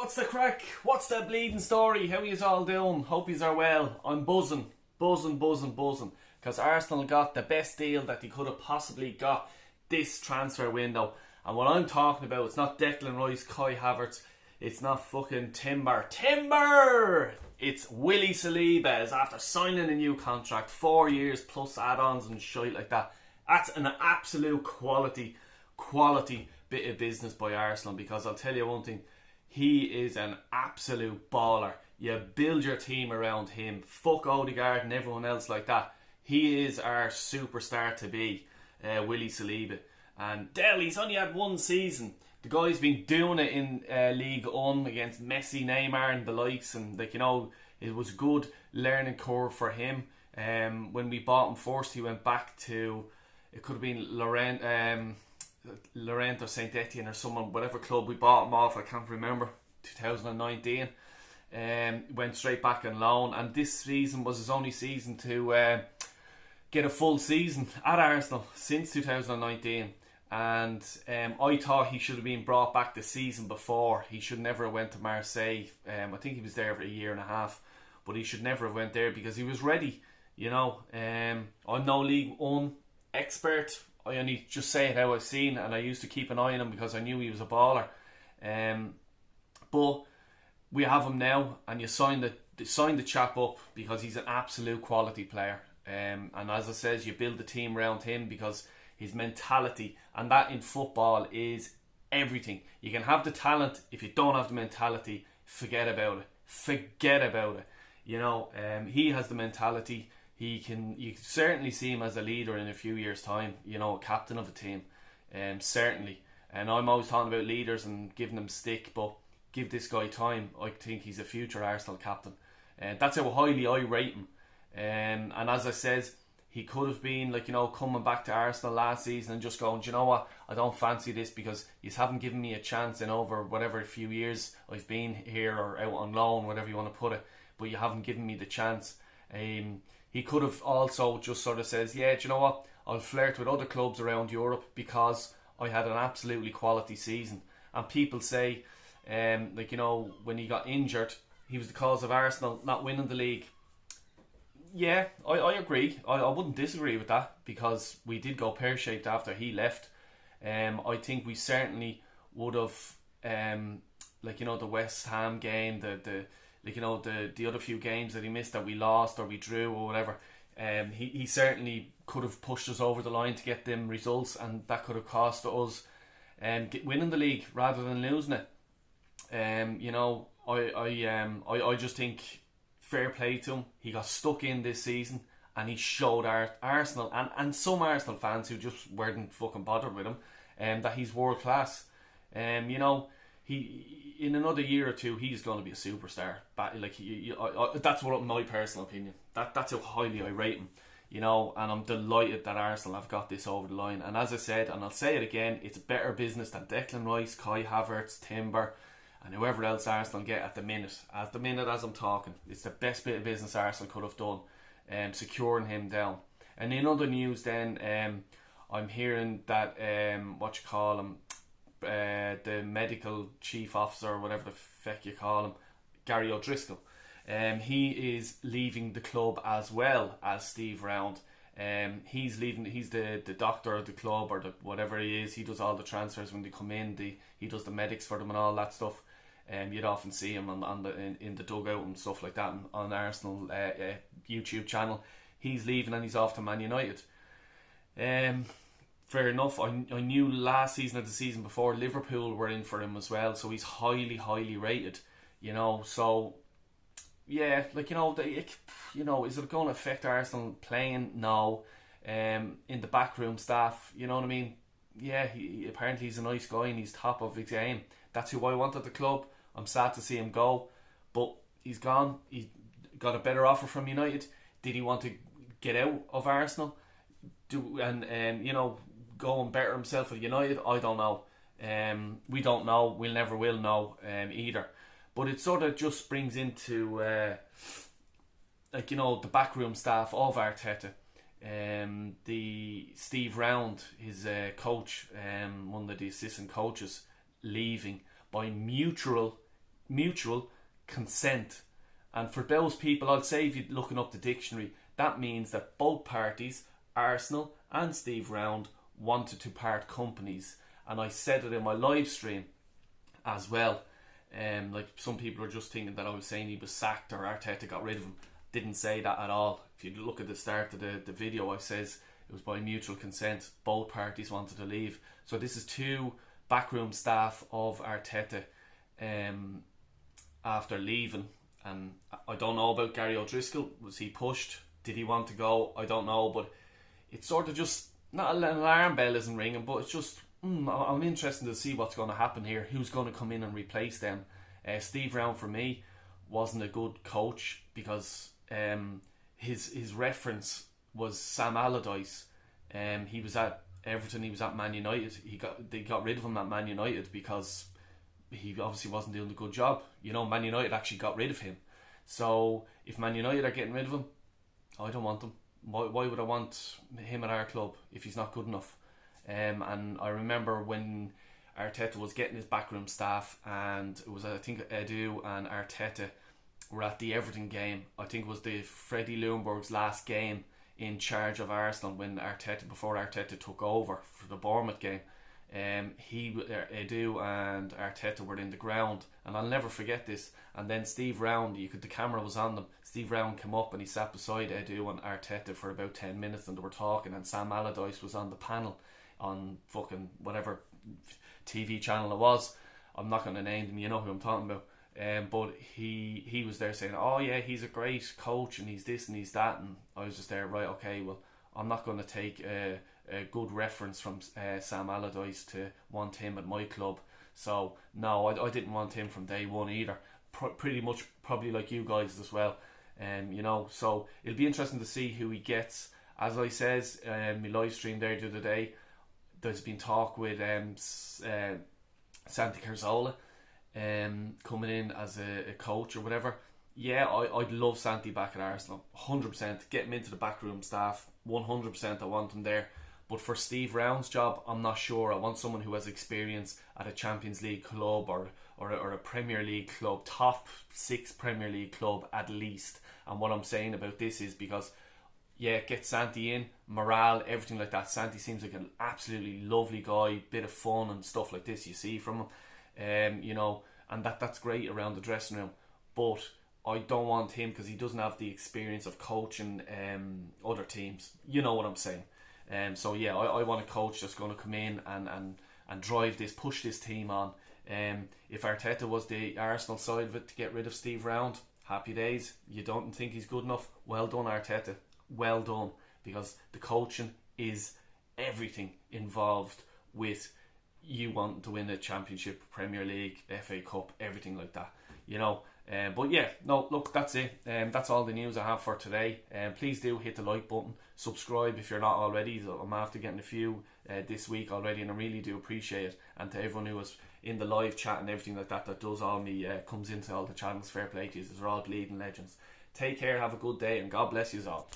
What's the crack? What's the bleeding story? How yous all doing? Hope yous are well. I'm buzzing. Because Arsenal got the best deal that they could have possibly got this transfer window. And what I'm talking about, it's not Declan Rice, Kai Havertz. It's not fucking Timber! It's Willie Saliba is after signing a new contract, 4 years plus add-ons and shit like that. That's an absolute quality bit of business by Arsenal, because I'll tell you one thing, he is an absolute baller. You build your team around him. Fuck Odegaard and everyone else like that. He is our superstar to be, Willie Saliba. And Dell, he's only had one season. The guy's been doing it in League One against Messi, Neymar and the likes, and it was a good learning curve for him. When we bought him first, he went back to, it could have been Laurent or Saint Etienne or someone, whatever club we bought him off, I can't remember, 2019. Went straight back on loan, and this season was his only season to get a full season at Arsenal since 2019. And I thought he should have been brought back the season before. He should never have went to Marseille. I think he was there for a year and a half, but he should never have went there because he was ready. I'm no League One expert. I only just say it how I've seen, and I used to keep an eye on him because I knew he was a baller. But we have him now, and you sign the chap up because he's an absolute quality player. And as I says, you build the team around him because his mentality, and that in football is everything. You can have the talent, if you don't have the mentality, forget about it. He has the mentality. You can certainly see him as a leader in a few years' time. A captain of a team, certainly. And I'm always talking about leaders and giving them stick, but give this guy time. I think he's a future Arsenal captain, and that's how highly I rate him. And as I says, he could have been coming back to Arsenal last season and just going, do you know what, I don't fancy this because you haven't given me a chance in over whatever few years I've been here or out on loan, whatever you want to put it, but you haven't given me the chance. He could have also just sort of says, yeah, do you know what, I'll flirt with other clubs around Europe because I had an absolutely quality season. And people say, when he got injured, he was the cause of Arsenal not winning the league. Yeah, I agree. I wouldn't disagree with that because we did go pear-shaped after he left. I think we certainly would have, the West Ham game, the other few games that he missed that we lost or we drew or whatever. He certainly could have pushed us over the line to get them results, and that could have cost us winning the league rather than losing it. I just think fair play to him. He got stuck in this season and he showed Arsenal and some Arsenal fans who just weren't fucking bothered with him that he's world class. He in another year or two he's going to be a superstar. That's what my personal opinion. That's how highly I rate him. And I'm delighted that Arsenal have got this over the line. And as I said, and I'll say it again, it's better business than Declan Rice, Kai Havertz, Timber, and whoever else Arsenal get at the minute. At the minute as I'm talking, it's the best bit of business Arsenal could have done, securing him down. And in other news then, I'm hearing that, the medical chief officer, or whatever the feck you call him, Gary O'Driscoll, he is leaving the club as well as Steve Round. He's leaving. He's the doctor of the club, or whatever he is. He does all the transfers when they come in. He does the medics for them and all that stuff. You'd often see him in the dugout and stuff like that on Arsenal YouTube channel. He's leaving and he's off to Man United. Fair enough. I knew last season or the season before Liverpool were in for him as well, so he's highly rated. So yeah, is it going to affect Arsenal playing? No. In the backroom staff, you know what I mean? Yeah, apparently he's a nice guy and he's top of his game. That's who I want at the club. I'm sad to see him go, but he's gone. He got a better offer from United. Did he want to get out of Arsenal? Go and better himself at United? I don't know. We don't know. We never will know either. But it sort of just brings into the backroom staff of Arteta. The Steve Round, his coach, one of the assistant coaches, leaving by mutual mutual consent. And for those people, I'd say if you're looking up the dictionary, that means that both parties, Arsenal and Steve Round, wanted to part companies. And I said it in my live stream as well. Like some people are just thinking that I was saying he was sacked or Arteta got rid of him. Didn't say that at all. If you look at the start of the video, I says it was by mutual consent. Both parties wanted to leave. So this is two backroom staff of Arteta after leaving. And I don't know about Gary O'Driscoll. Was he pushed? Did he want to go? I don't know. But it's sort of just, not an alarm bell isn't ringing, but it's just, I'm interested to see what's going to happen here. Who's going to come in and replace them? Steve Round, for me, wasn't a good coach because his reference was Sam Allardyce. He was at Everton, he was at Man United. They got rid of him at Man United because he obviously wasn't doing a good job. You know, Man United actually got rid of him. So if Man United are getting rid of him, I don't want him. Why would I want him at our club if he's not good enough? And I remember when Arteta was getting his backroom staff, and it was, I think, Edu and Arteta were at the Everton game. I think it was the Freddie Ljungberg's last game in charge of Arsenal before Arteta took over for the Bournemouth game. Edu and Arteta were in the ground, and I'll never forget this. And then Steve Round, the camera was on them. Steve Round came up and he sat beside Edu and Arteta for about 10 minutes, and they were talking. And Sam Allardyce was on the panel on fucking whatever TV channel it was. I'm not going to name them. You know who I'm talking about. But he was there saying, "Oh yeah, he's a great coach, and he's this and he's that." And I was just there, right? Okay, well, I'm not going to take a good reference from Sam Allardyce to want him at my club. So no, I didn't want him from day one either. Pretty much probably like you guys as well. You know, so it'll be interesting to see who he gets. As I says, my live stream there the other day, there's been talk with Santi Cazorla coming in as a coach or whatever. Yeah, I'd love Santi back at Arsenal, 100%. Get him into the backroom staff, 100%. I want him there. But for Steve Round's job, I'm not sure. I want someone who has experience at a Champions League club or a Premier League club, top 6 Premier League club at least. And what I'm saying about this is because, yeah, get Santi in, morale, everything like that. Santi seems like an absolutely lovely guy, bit of fun and stuff like this you see from him. You know, and that's great around the dressing room. But I don't want him because he doesn't have the experience of coaching other teams. You know what I'm saying? So yeah, I want a coach that's going to come in and drive this, push this team on. If Arteta was the Arsenal side of it to get rid of Steve Round, happy days. You don't think he's good enough? Well done, Arteta. Well done, because the coaching is everything involved with you wanting to win a championship, Premier League, FA Cup, everything like that. You know. But yeah, no, look, that's it. That's all the news I have for today. Please do hit the like button, subscribe if you're not already. I'm after getting a few this week already, and I really do appreciate it. And to everyone who was in the live chat and everything like that does all me, comes into all the channels, fair play to you. They're all bleeding legends. Take care, have a good day, and God bless you all.